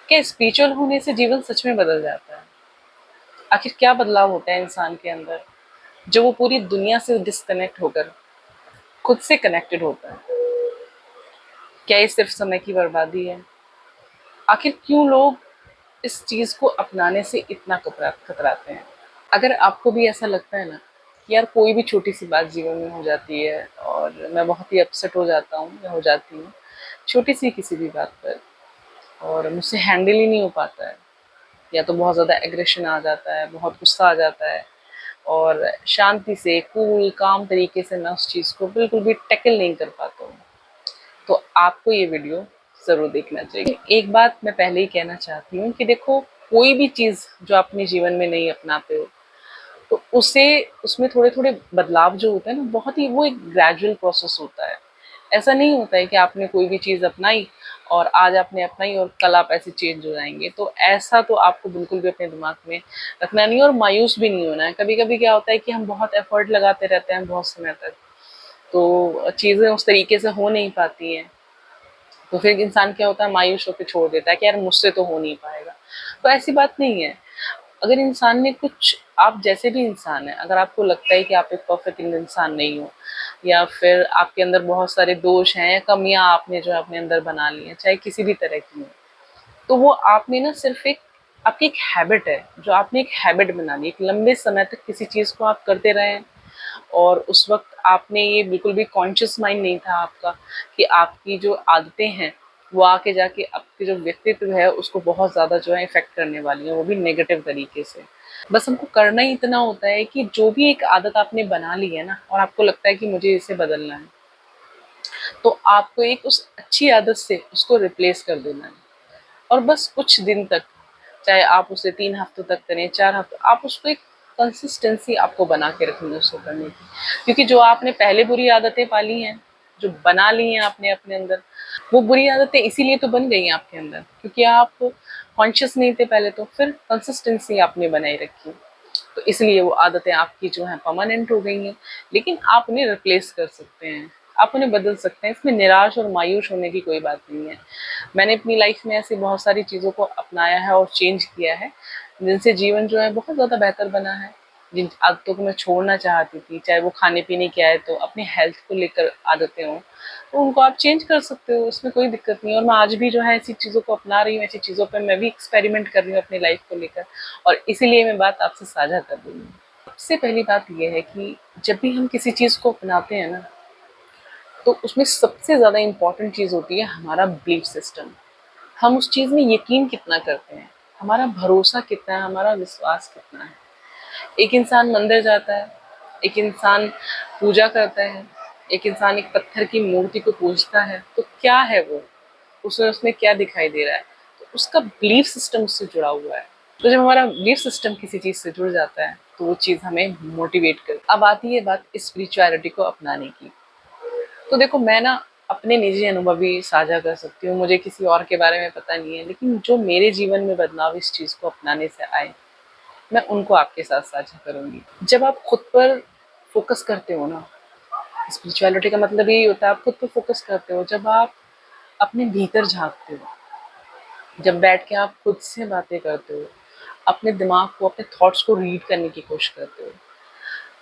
क्या स्पिरिचुअल होने से जीवन सच में बदल जाता है? आखिर क्या बदलाव होता है इंसान के अंदर जब वो पूरी दुनिया से डिस्कनेक्ट होकर खुद से कनेक्टेड होता है? क्या ये सिर्फ समय की बर्बादी है? आखिर क्यों लोग इस चीज को अपनाने से इतना कतराते हैं? अगर आपको भी ऐसा लगता है ना कि यार कोई भी छोटी सी बात जीवन में हो जाती है और मैं बहुत ही अपसेट हो जाता हूँ या हो जाती हूँ छोटी सी किसी भी बात पर, और मुझसे हैंडल ही नहीं हो पाता है, या तो बहुत ज़्यादा एग्रेशन आ जाता है, बहुत गुस्सा आ जाता है, और शांति से कूल काम तरीके से मैं उस चीज़ को बिल्कुल भी टैकल नहीं कर पाता हूँ, तो आपको ये वीडियो ज़रूर देखना चाहिए। एक बात मैं पहले ही कहना चाहती हूँ कि देखो, कोई भी चीज़ जो आप अपने जीवन में नहीं अपनाते हो तो उसे उसमें थोड़े-थोड़े बदलाव जो होते हैं ना, बहुत ही वो एक ग्रेजुअल प्रोसेस होता है। ऐसा नहीं होता है कि आपने कोई भी चीज़ अपनाई और आज आपने अपनाई और कल आप ऐसे चेंज हो जाएँगे। तो ऐसा तो आपको बिल्कुल भी अपने दिमाग में रखना नहीं है और मायूस भी नहीं होना है। कभी-कभी क्या होता है कि हम बहुत एफर्ट लगाते रहते हैं बहुत समय तक, तो चीज़ें उस तरीके से हो नहीं पाती हैं। तो फिर इंसान क्या होता है, मायूस होकर छोड़ देता है कि यार मुझसे तो हो नहीं पाएगा। तो ऐसी बात नहीं है। अगर इंसान ने कुछ, आप जैसे भी इंसान हैं, अगर आपको लगता है कि आप एक परफेक्ट इंसान नहीं हो, या फिर आपके अंदर बहुत सारे दोष हैं या कमियां आपने जो अपने अंदर बना ली हैं, चाहे किसी भी तरह की हो, तो वो आपने ना सिर्फ एक, आपकी एक हैबिट है जो आपने एक हैबिट बना ली। एक लंबे समय तक किसी चीज़ को आप करते रहे और उस वक्त आपने ये बिल्कुल भी कॉन्शियस माइंड नहीं था आपका कि आपकी जो आदतें हैं वो आके जाके आपके जो व्यक्तित्व है उसको बहुत ज़्यादा जो है इफेक्ट करने वाली है, वो भी नेगेटिव तरीके से। बस हमको करना ही इतना होता है कि जो भी एक आदत आपने बना ली है ना और आपको लगता है कि मुझे इसे बदलना है, तो आपको एक उस अच्छी आदत से उसको रिप्लेस कर देना है। और बस कुछ दिन तक, चाहे आप उसे 3 हफ्तों तक करें, 4 हफ्ते, आप उसको एक कंसिस्टेंसी आपको बना के रखनी है उसको करने की। क्योंकि जो आपने पहले बुरी आदतें पाली हैं, जो बना ली हैं आपने अपने अंदर, वो बुरी आदतें इसीलिए तो बन गई हैं आपके अंदर क्योंकि आप कॉन्शियस नहीं थे पहले, तो फिर कंसिस्टेंसी आपने बनाई रखी। तो इसलिए वो आदतें आपकी जो हैं परमानेंट हो गई हैं। लेकिन आप उन्हें रिप्लेस कर सकते हैं, आप उन्हें बदल सकते हैं। इसमें निराश और मायूस होने की कोई बात नहीं है। मैंने अपनी लाइफ में ऐसी बहुत सारी चीज़ों को अपनाया है और चेंज किया है, जिनसे जीवन जो है बहुत ज़्यादा बेहतर बना है। जिन आदतों को मैं छोड़ना चाहती थी, चाहे वो खाने-पीने की आए तो अपनी हेल्थ को लेकर आदतें हों, तो उनको आप चेंज कर सकते हो, उसमें कोई दिक्कत नहीं है। और मैं आज भी जो है ऐसी चीज़ों को अपना रही हूँ, ऐसी चीज़ों पे मैं भी एक्सपेरिमेंट कर रही हूँ अपनी लाइफ को लेकर, और इसीलिए मैं बात आपसे साझा कर रही हूँ। सबसे पहली बात ये है कि जब भी हम किसी चीज़ को अपनाते हैं ना, तो उसमें सबसे ज़्यादा इम्पोर्टेंट चीज़ होती है हमारा बिलीफ सिस्टम। हम उस चीज़ में यकीन कितना करते हैं, हमारा भरोसा कितना है, हमारा विश्वास कितना है। एक इंसान मंदिर जाता है, एक इंसान पूजा करता है, एक इंसान एक पत्थर की मूर्ति को पूजता है, तो क्या है वो, उसमें क्या दिखाई दे रहा है? तो उसका बिलीफ सिस्टम उससे जुड़ा हुआ है। तो जब हमारा बिलीफ सिस्टम किसी चीज़ से जुड़ जाता है तो वो चीज़ हमें मोटिवेट करती है। अब आती है बात स्पिरिचुअलिटी को अपनाने की। तो देखो, मैं ना अपने निजी अनुभव भी साझा कर सकती हूँ, मुझे किसी और के बारे में पता नहीं है, लेकिन जो मेरे जीवन में बदलाव इस चीज़ को अपनाने से आए, मैं उनको आपके साथ साझा करूँगी। जब आप खुद पर फ़ोकस करते हो ना, स्पिरिचुअलिटी का मतलब यही होता है, आप खुद पे फ़ोकस करते हो, जब आप अपने भीतर झाँकते हो, जब बैठ के आप खुद से बातें करते हो, अपने दिमाग को, अपने थॉट्स को रीड करने की कोशिश करते हो,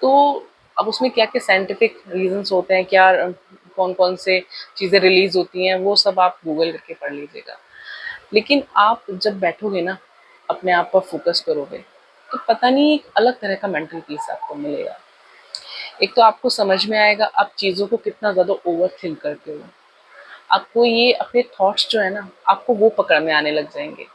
तो अब उसमें क्या-क्या साइंटिफिक रीज़न्स होते हैं, क्या कौन-कौन से चीज़ें रिलीज़ होती हैं, वो सब आप गूगल करके पढ़ लीजिएगा। लेकिन आप जब बैठोगे ना, अपने आप पर फ़ोकस करोगे, तो पता नहीं एक अलग तरह का मेंटल पीस आपको मिलेगा। एक तो आपको समझ में आएगा आप चीज़ों को कितना ज़्यादा ओवरथिंक करते हो। आपको ये अपने थॉट्स जो है ना, आपको वो पकड़ में आने लग जाएँगे।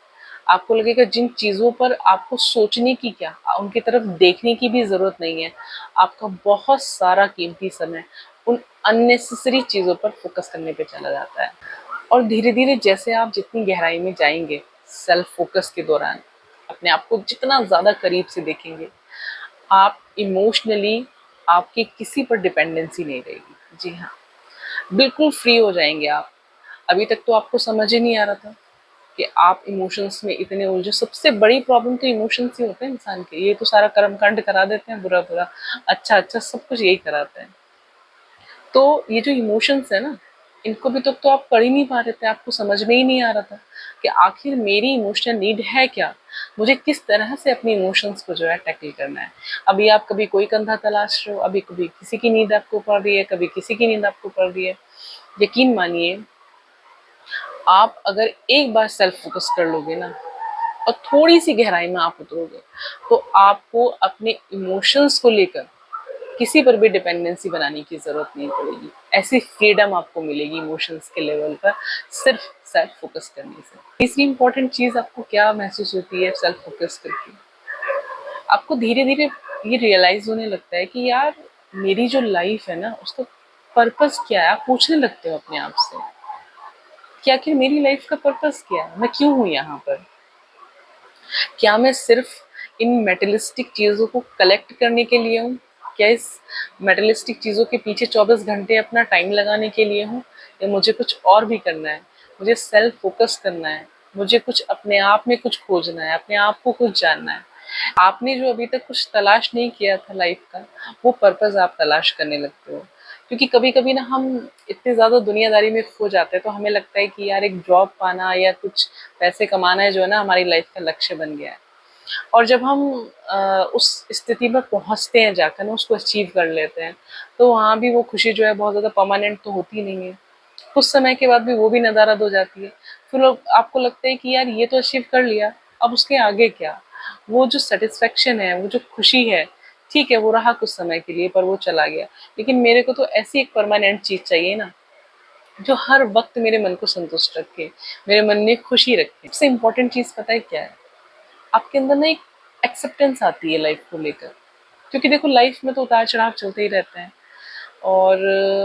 आपको लगेगा जिन चीज़ों पर आपको सोचने की क्या, उनकी तरफ देखने की भी ज़रूरत नहीं है। आपका बहुत सारा कीमती समय उन अननेसेसरी चीज़ों पर फ़ोकस करने पे चला जाता है। और धीरे-धीरे जैसे आप जितनी गहराई में जाएँगे, सेल्फ फ़ोकस के दौरान, अपने आप को जितना ज़्यादा करीब से देखेंगे, आप इमोशनली, आपकी किसी पर डिपेंडेंसी नहीं रहेगी। जी हाँ, बिल्कुल फ्री हो जाएँगे आप। अभी तक तो आपको समझ ही नहीं आ रहा था कि आप इमोशंस में इतने उलझे। सबसे बड़ी प्रॉब्लम तो इमोशंस ही होते हैं इंसान के। ये तो सारा कर्म-कांड करा देते हैं बुरा-बुरा, अच्छा-अच्छा सब कुछ यही कराते हैं। तो ये जो इमोशंस है ना, इनको भी तो आप पढ़ ही नहीं पा रहे थे, आपको समझ में ही नहीं आ रहा था कि आखिर मेरी इमोशनल नीड है क्या, मुझे किस तरह से अपने इमोशंस को जो है टैकल करना है। अभी आप कभी कोई कंधा तलाश रहे हो, अभी कभी किसी की नींद आपको पड़ रही है, कभी किसी की नींद आपको पड़ रही है। यकीन मानिए, आप अगर एक बार सेल्फ फोकस कर लोगे ना और थोड़ी सी गहराई में आप उतरोगे, तो आपको अपने इमोशंस को लेकर किसी पर भी डिपेंडेंसी बनाने की जरूरत नहीं पड़ेगी। ऐसी फ्रीडम आपको मिलेगी इमोशंस के लेवल पर, सिर्फ सेल्फ फोकस करने से। तीसरी इंपॉर्टेंट चीज आपको क्या महसूस होती है सेल्फ फोकस करके, आपको धीरे धीरे ये रियलाइज होने लगता है कि यार मेरी जो लाइफ है ना उसका पर्पस क्या है। आप पूछने लगते हो अपने आप से कि आखिर मेरी लाइफ का पर्पस क्या है, मैं क्यों हूँ यहाँ पर। क्या मैं सिर्फ इन मेटलिस्टिक चीज़ों को कलेक्ट करने के लिए हूँ, क्या इस मेटलिस्टिक चीज़ों के पीछे 24 घंटे अपना टाइम लगाने के लिए हूँ, या मुझे कुछ और भी करना है, मुझे सेल्फ फोकस करना है, मुझे कुछ अपने आप में कुछ खोजना है, अपने आप को कुछ जानना है। आपने जो अभी तक कुछ तलाश नहीं किया था लाइफ का, वो पर्पस आप तलाश करने लगते हो। क्योंकि कभी कभी ना हम इतने ज़्यादा दुनियादारी में खो जाते हैं, तो हमें लगता है कि यार एक जॉब पाना या कुछ पैसे कमाना है जो है ना हमारी लाइफ का लक्ष्य बन गया है। और जब हम उस स्थिति में पहुंचते हैं जाकर ना, उसको अचीव कर लेते हैं, तो वहाँ भी वो खुशी जो है बहुत ज़्यादा परमानेंट तो होती नहीं है। कुछ समय के बाद भी वो भी नदारद हो जाती है। फिर लोग आपको लगता है कि यार ये तो अचीव कर लिया, अब उसके आगे क्या। वो जो सेटिस्फेक्शन है, वो जो खुशी है, ठीक है वो रहा कुछ समय के लिए पर वो चला गया। लेकिन मेरे को तो ऐसी एक परमानेंट चीज चाहिए ना, जो हर वक्त मेरे मन को संतुष्ट रखे, मेरे मन में खुशी रखे। सबसे इम्पोर्टेंट चीज पता है क्या है, आपके अंदर ना एक एक्सेप्टेंस आती है लाइफ को लेकर। क्योंकि देखो लाइफ में तो उतार चढ़ाव चलते ही रहते हैं, और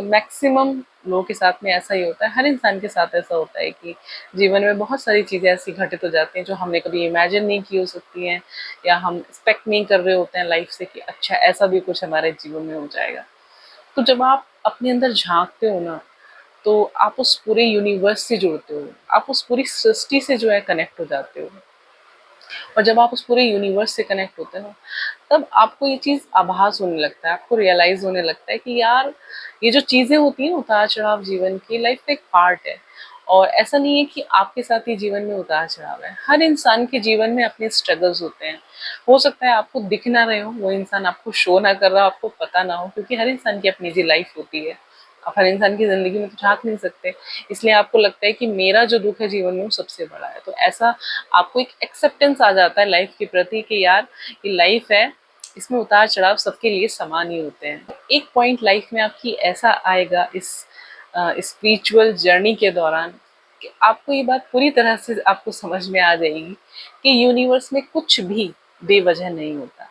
मैक्सिमम लोगों के साथ में ऐसा ही होता है, हर इंसान के साथ ऐसा होता है कि जीवन में बहुत सारी चीज़ें ऐसी घटित हो जाती हैं जो हमने कभी इमेजिन नहीं की हो सकती हैं, या हम एक्सपेक्ट नहीं कर रहे होते हैं लाइफ से कि अच्छा ऐसा भी कुछ हमारे जीवन में हो जाएगा। तो जब आप अपने अंदर झांकते हो ना, तो आप उस पूरे यूनिवर्स से जुड़ते हो, आप उस पूरी सृष्टि से जो है कनेक्ट हो जाते हो। और जब आप उस पूरे यूनिवर्स से कनेक्ट होते हो, तब आपको ये चीज़ आभास होने लगता है, आपको रियलाइज होने लगता है कि यार ये जो चीज़ें होती हैं उतार चढ़ाव जीवन की, लाइफ का एक पार्ट है। और ऐसा नहीं है कि आपके साथ ही जीवन में उतार चढ़ाव है, हर इंसान के जीवन में अपने स्ट्रगल्स होते हैं। हो सकता है आपको दिख ना रहे हो, वो इंसान आपको शो ना कर रहा हो, आपको पता ना हो, क्योंकि हर इंसान की अपनी जी लाइफ होती है। आप हर इंसान की जिंदगी में तो झांक नहीं सकते, इसलिए आपको लगता है कि मेरा जो दुख है जीवन में वो सबसे बड़ा है। तो ऐसा आपको एक एक्सेप्टेंस आ जाता है लाइफ के प्रति कि यार ये लाइफ है, इसमें उतार चढ़ाव सबके लिए समान ही होते हैं। एक पॉइंट लाइफ में आपकी ऐसा आएगा इस स्पिरिचुअल जर्नी के दौरान कि आपको ये बात पूरी तरह से आपको समझ में आ जाएगी कि यूनिवर्स में कुछ भी बेवजह नहीं होता।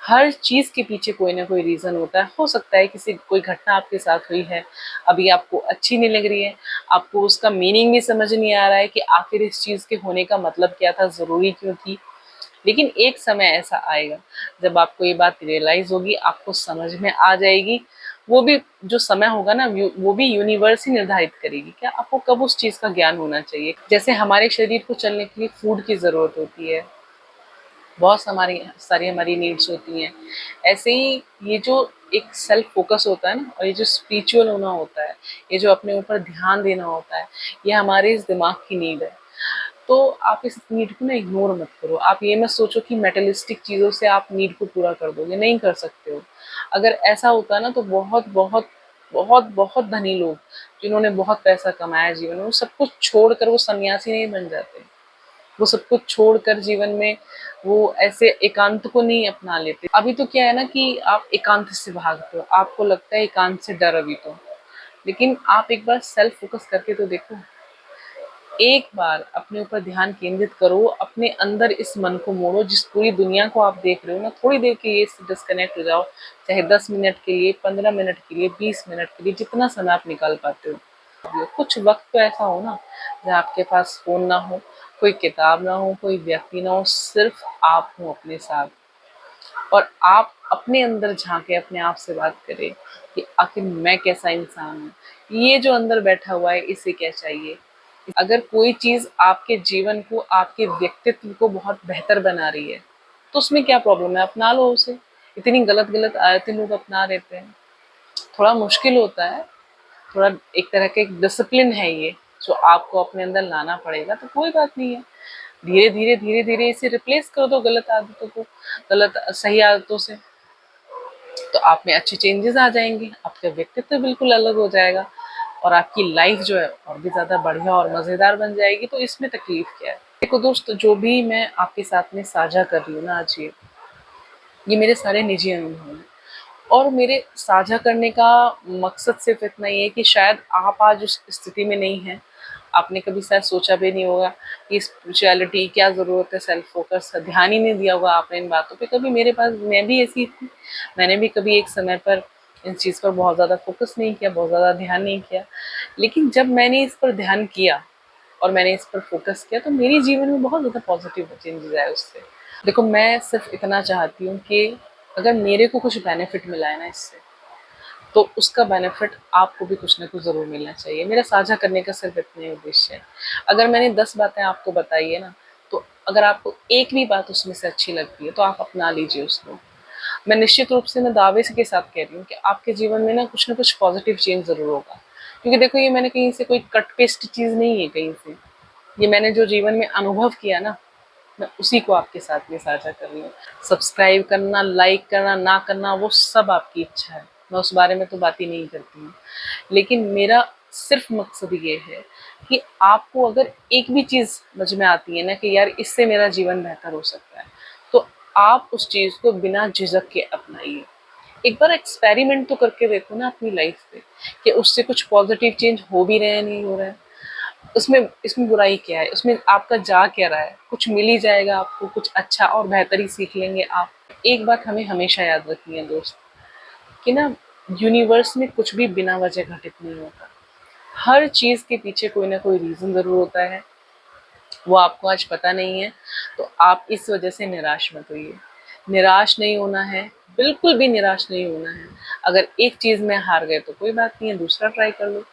हर चीज के पीछे कोई ना कोई रीजन होता है। हो सकता है किसी कोई घटना आपके साथ हुई है, अभी आपको अच्छी नहीं लग रही है, आपको उसका मीनिंग भी समझ नहीं आ रहा है कि आखिर इस चीज के होने का मतलब क्या था, जरूरी क्यों थी। लेकिन एक समय ऐसा आएगा जब आपको ये बात रियलाइज होगी, आपको समझ में आ जाएगी। वो भी जो समय होगा ना, वो भी यूनिवर्स ही निर्धारित करेगी क्या आपको कब उस चीज का ज्ञान होना चाहिए। जैसे हमारे शरीर को चलने के लिए फूड की जरूरत होती है, बहुत हमारी सारी हमारी नीड्स होती हैं। ऐसे ही ये जो एक सेल्फ फोकस होता है ना, और ये जो स्पिरिचुअल होना होता है, ये जो अपने ऊपर ध्यान देना होता है, ये हमारे इस दिमाग की नीड है। तो आप इस नीड को ना इग्नोर मत करो। आप ये मत सोचो कि मेटलिस्टिक चीज़ों से आप नीड को पूरा कर दोगे, नहीं कर सकते हो। अगर ऐसा होता ना तो बहुत बहुत बहुत बहुत धनी लोग जिन्होंने बहुत पैसा कमाया जीवन में, वो सब कुछ छोड़कर वो सन्यासी नहीं बन जाते। वो सब कुछ छोड़कर जीवन में वो ऐसे एकांत को नहीं अपना लेते। अभी तो क्या है ना कि आप एकांत से भागते हो, आपको लगता है एकांत से डर अभी तो। लेकिन आप एक बार सेल्फ फोकस करके तो देखो, एक बार अपने ऊपर ध्यान केंद्रित करो, अपने अंदर इस मन को मोड़ो, जिस पूरी दुनिया को आप देख रहे हो ना, थोड़ी देर के लिए इससे डिस्कनेक्ट हो जाओ। चाहे 10 मिनट के लिए, 15 मिनट के लिए, 20 मिनट के लिए, जितना समय आप निकाल पाते हो। कुछ वक्त तो ऐसा हो ना जहाँ आपके पास फोन ना हो, कोई किताब ना हो, कोई व्यक्ति ना हो, सिर्फ आप हो अपने साथ। और आप अपने अंदर झांके, अपने आप से बात करें कि आखिर मैं कैसा इंसान हूँ, ये जो अंदर बैठा हुआ है इसे क्या चाहिए। अगर कोई चीज आपके जीवन को, आपके व्यक्तित्व को बहुत बेहतर बना रही है, तो उसमें क्या प्रॉब्लम है, अपना लो उसे। इतनी गलत गलत आदतें लोग अपना लेते हैं, थोड़ा मुश्किल होता है, थोड़ा एक तरह का एक डिसिप्लिन है ये, जो आपको अपने अंदर लाना पड़ेगा। तो कोई बात नहीं है, धीरे-धीरे इसे रिप्लेस कर दो गलत आदतों को, गलत सही आदतों से। तो आप में अच्छे चेंजेस आ जाएँगे, आपका व्यक्तित्व बिल्कुल अलग हो जाएगा और आपकी लाइफ जो है और भी ज़्यादा बढ़िया और मज़ेदार बन जाएगी। तो इसमें तकलीफ क्या है? देखो दोस्त, जो भी मैं आपके साथ में साझा कर रही हूँ ना आज ये मेरे सारे निजी अनुभव हैं और मेरे साझा करने का मकसद सिर्फ इतना ही है कि शायद आप आज उस स्थिति में नहीं हैं। आपने कभी शायद सोचा भी नहीं होगा कि स्पिरिचुअलिटी क्या ज़रूरत है, सेल्फ फोकस का ध्यान ही नहीं दिया होगा आपने इन बातों पे कभी। मेरे पास मैं भी ऐसी थी, मैंने भी कभी एक समय पर इन चीज़ पर बहुत ज़्यादा फोकस नहीं किया, बहुत ज़्यादा ध्यान नहीं किया। लेकिन जब मैंने इस पर ध्यान किया और मैंने इस पर फोकस किया तो मेरे जीवन में बहुत ज़्यादा पॉजिटिव चेंजेस आए उससे। देखो, मैं सिर्फ इतना चाहती हूँ कि अगर मेरे को कुछ बेनिफिट मिला है ना इससे, तो उसका बेनिफिट आपको भी कुछ ना कुछ ज़रूर मिलना चाहिए। मेरा साझा करने का सिर्फ इतना ही उद्देश्य है। अगर मैंने 10 बातें आपको बताई है ना, तो अगर आपको एक भी बात उसमें से अच्छी लगती है तो आप अपना लीजिए उसको। मैं निश्चित रूप से मैं दावे से के साथ कह रही हूँ कि आपके जीवन में ना कुछ पॉजिटिव चेंज ज़रूर होगा। क्योंकि देखो, ये मैंने कहीं से कोई कट पेस्ट चीज़ नहीं है कहीं से। ये मैंने जो जीवन में अनुभव किया ना, मैं उसी को आपके साथ में साझा कर रही हूँ। सब्सक्राइब करना, लाइक करना, ना करना, वो सब आपकी इच्छा है। मैं उस बारे में तो बात ही नहीं करती हूँ। लेकिन मेरा सिर्फ मकसद ये है कि आपको अगर एक भी चीज़ समझ में आती है ना कि यार इससे मेरा जीवन बेहतर हो सकता है, तो आप उस चीज़ को बिना झिझक के अपनाइए। एक बार एक्सपेरिमेंट तो करके देखो ना अपनी लाइफ पे कि उससे कुछ पॉजिटिव चेंज हो भी रहे हैं, नहीं हो रहा है। उसमें इसमें बुराई क्या है? उसमें आपका जा क्या रहा है? कुछ मिल ही जाएगा आपको, कुछ अच्छा और बेहतर ही सीख लेंगे आप। एक बात हमें हमेशा याद रखनी है दोस्त, कि ना यूनिवर्स में कुछ भी बिना वजह घटित नहीं होता। हर चीज़ के पीछे कोई ना कोई रीज़न ज़रूर होता है, वो आपको आज पता नहीं है, तो आप इस वजह से निराश मत होइए। निराश नहीं होना है, बिल्कुल भी निराश नहीं होना है। अगर एक चीज़ में हार गए तो कोई बात नहीं है, दूसरा ट्राई कर लो।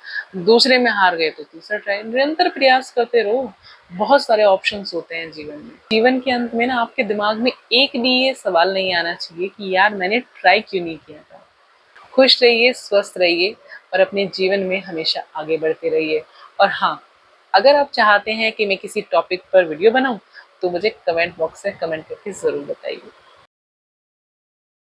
दूसरे में हार गए तो तीसरा ट्राई, निरंतर प्रयास करते रहो। बहुत सारे ऑप्शंस होते हैं जीवन में। जीवन के अंत में ना आपके दिमाग में एक भी ये सवाल नहीं आना चाहिए कि यार मैंने ट्राई क्यों नहीं किया था। खुश रहिए, स्वस्थ रहिए और अपने जीवन में हमेशा आगे बढ़ते रहिए। और हाँ, अगर आप चाहते हैं कि मैं किसी टॉपिक पर वीडियो बनाऊँ, तो मुझे कमेंट बॉक्स में कमेंट करके ज़रूर बताइए।